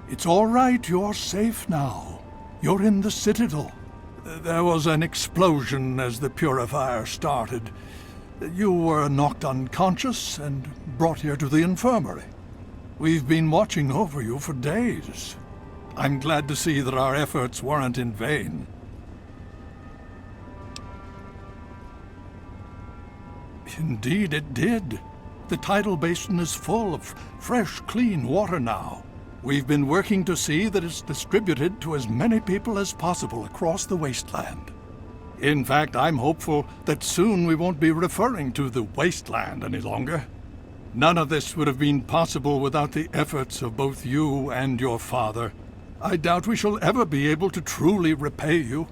It's all right, you're safe now. You're in the Citadel. There was an explosion as the purifier started. You were knocked unconscious and brought here to the infirmary. We've been watching over you for days. I'm glad to see that our efforts weren't in vain. Indeed it did. The tidal basin is full of fresh, clean water now. We've been working to see that it's distributed to as many people as possible across the wasteland. In fact, I'm hopeful that soon we won't be referring to the wasteland any longer. None of this would have been possible without the efforts of both you and your father. I doubt we shall ever be able to truly repay you.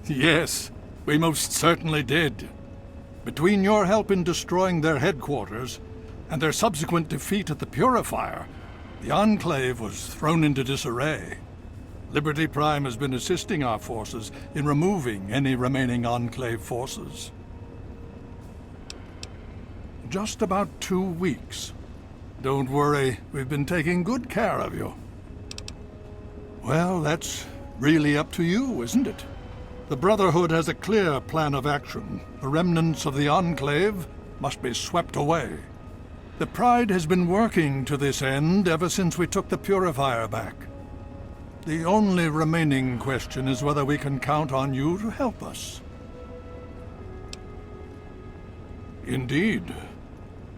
Yes, we most certainly did. Between your help in destroying their headquarters and their subsequent defeat at the Purifier, the Enclave was thrown into disarray. Liberty Prime has been assisting our forces in removing any remaining Enclave forces. Just about 2 weeks. Don't worry, we've been taking good care of you. Well, that's really up to you, isn't it? The Brotherhood has a clear plan of action. The remnants of the Enclave must be swept away. The Pride has been working to this end ever since we took the Purifier back. The only remaining question is whether we can count on you to help us. Indeed.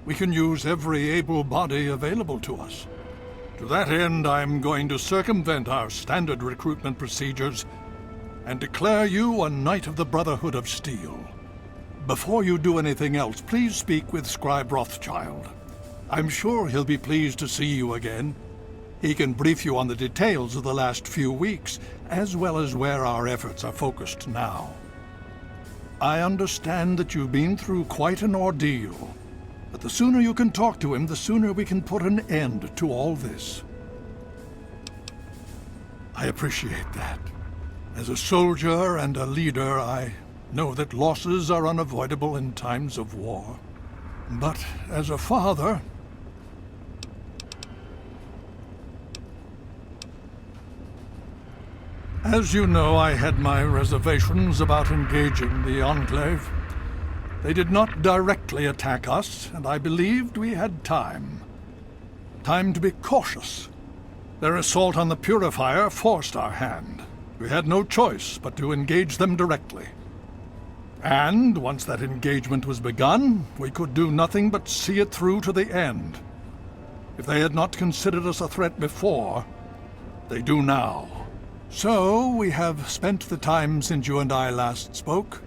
We can use every able body available to us. To that end, I'm going to circumvent our standard recruitment procedures and declare you a Knight of the Brotherhood of Steel. Before you do anything else, please speak with Scribe Rothschild. I'm sure he'll be pleased to see you again. He can brief you on the details of the last few weeks, as well as where our efforts are focused now. I understand that you've been through quite an ordeal, but the sooner you can talk to him, the sooner we can put an end to all this. I appreciate that. As a soldier and a leader, I know that losses are unavoidable in times of war. But as a father, as you know, I had my reservations about engaging the Enclave. They did not directly attack us, and I believed we had time. Time to be cautious. Their assault on the Purifier forced our hand. We had no choice but to engage them directly. And once that engagement was begun, we could do nothing but see it through to the end. If they had not considered us a threat before, they do now. So we have spent the time since you and I last spoke,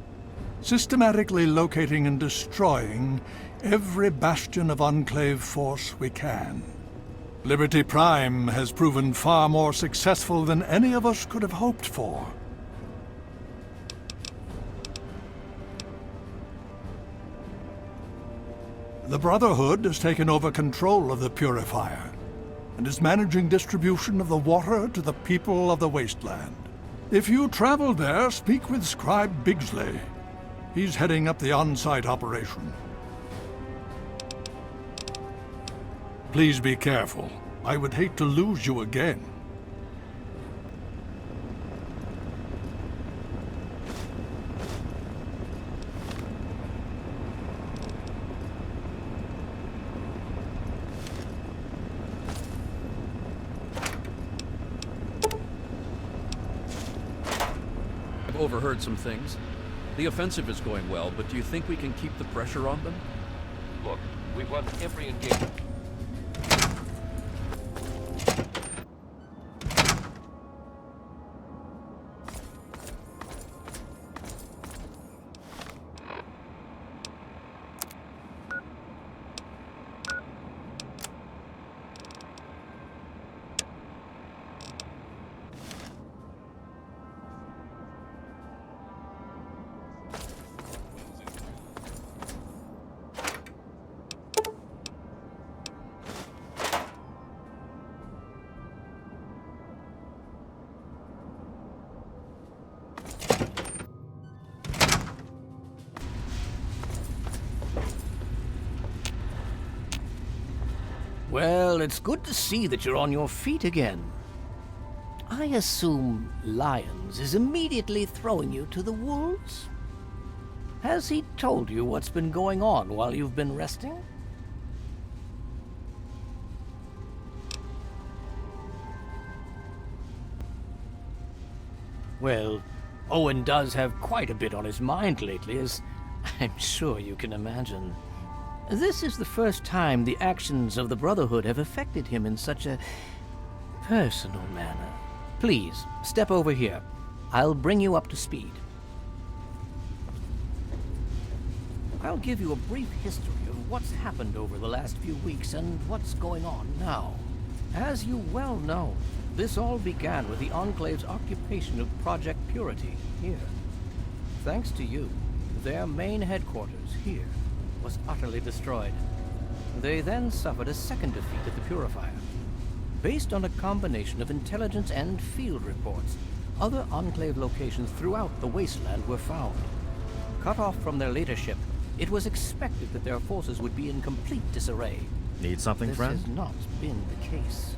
systematically locating and destroying every bastion of Enclave force we can. Liberty Prime has proven far more successful than any of us could have hoped for. The Brotherhood has taken over control of the Purifier and is managing distribution of the water to the people of the wasteland. If you travel there, speak with Scribe Bigsley. He's heading up the on-site operation. Please be careful. I would hate to lose you again. I've overheard some things. The offensive is going well, but do you think we can keep the pressure on them? Look, we've won every engagement. Well, it's good to see that you're on your feet again. I assume Lyons is immediately throwing you to the wolves? Has he told you what's been going on while you've been resting? Well, Owen does have quite a bit on his mind lately, as I'm sure you can imagine. This is the first time the actions of the Brotherhood have affected him in such a personal manner. Please, step over here. I'll bring you up to speed. I'll give you a brief history of what's happened over the last few weeks and what's going on now. As you well know, this all began with the Enclave's occupation of Project Purity here. Thanks to you, their main headquarters here was utterly destroyed. They then suffered a second defeat at the Purifier. Based on a combination of intelligence and field reports, other Enclave locations throughout the wasteland were found. Cut off from their leadership, it was expected that their forces would be in complete disarray. Need something, friend? This has not been the case.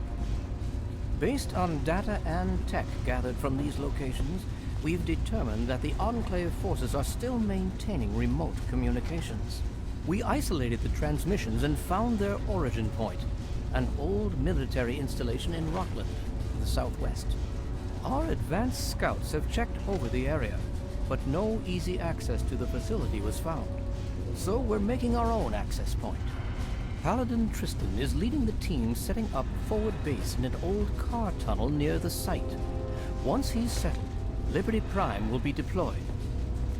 Based on data and tech gathered from these locations, we've determined that the Enclave forces are still maintaining remote communications. We isolated the transmissions and found their origin point, an old military installation in Rockland, to the southwest. Our advanced scouts have checked over the area, but no easy access to the facility was found. So we're making our own access point. Paladin Tristan is leading the team setting up forward base in an old car tunnel near the site. Once he's settled, Liberty Prime will be deployed.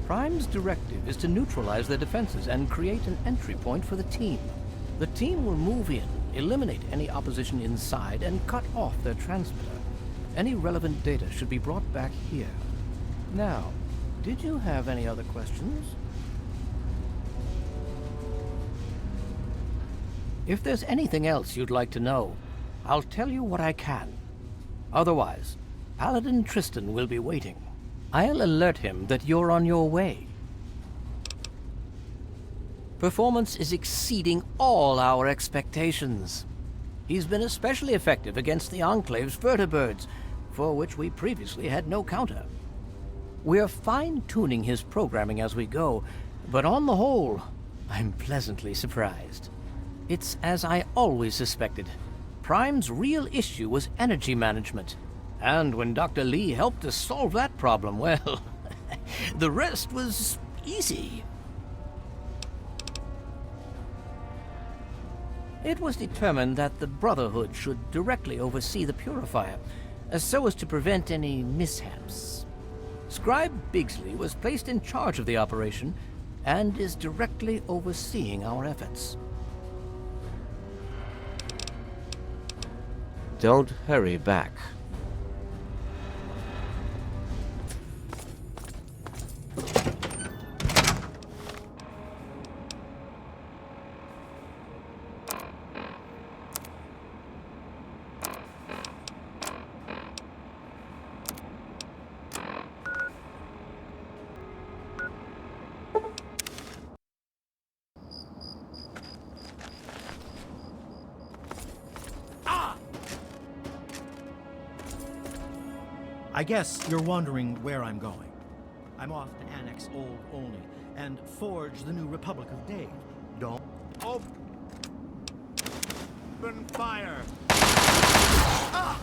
Prime's directive is to neutralize their defenses and create an entry point for the team. The team will move in, eliminate any opposition inside, and cut off their transmitter. Any relevant data should be brought back here. Now, did you have any other questions? If there's anything else you'd like to know, I'll tell you what I can. Otherwise, Paladin Tristan will be waiting. I'll alert him that you're on your way. Performance is exceeding all our expectations. He's been especially effective against the Enclave's vertibirds, for which we previously had no counter. We're fine-tuning his programming as we go, but on the whole, I'm pleasantly surprised. It's as I always suspected. Prime's real issue was energy management. And when Dr. Lee helped us solve that problem, well, the rest was easy. It was determined that the Brotherhood should directly oversee the Purifier, so as to prevent any mishaps. Scribe Bigsley was placed in charge of the operation and is directly overseeing our efforts. Don't hurry back. I guess you're wondering where I'm going. I'm off to annex Old Olney and forge the new Republic of Dave. Don't open fire! Ah!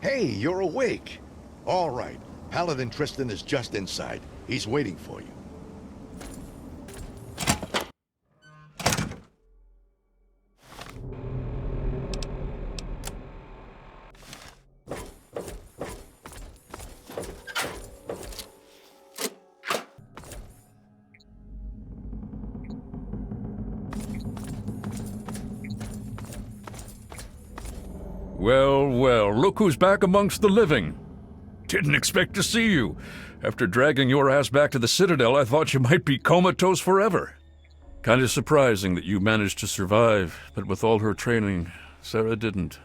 Hey, you're awake. All right. Paladin Tristan is just inside. He's waiting for you. Well, well, look who's back amongst the living. Didn't expect to see you. After dragging your ass back to the Citadel, I thought you might be comatose forever. Kinda surprising that you managed to survive, but with all her training, Sarah didn't.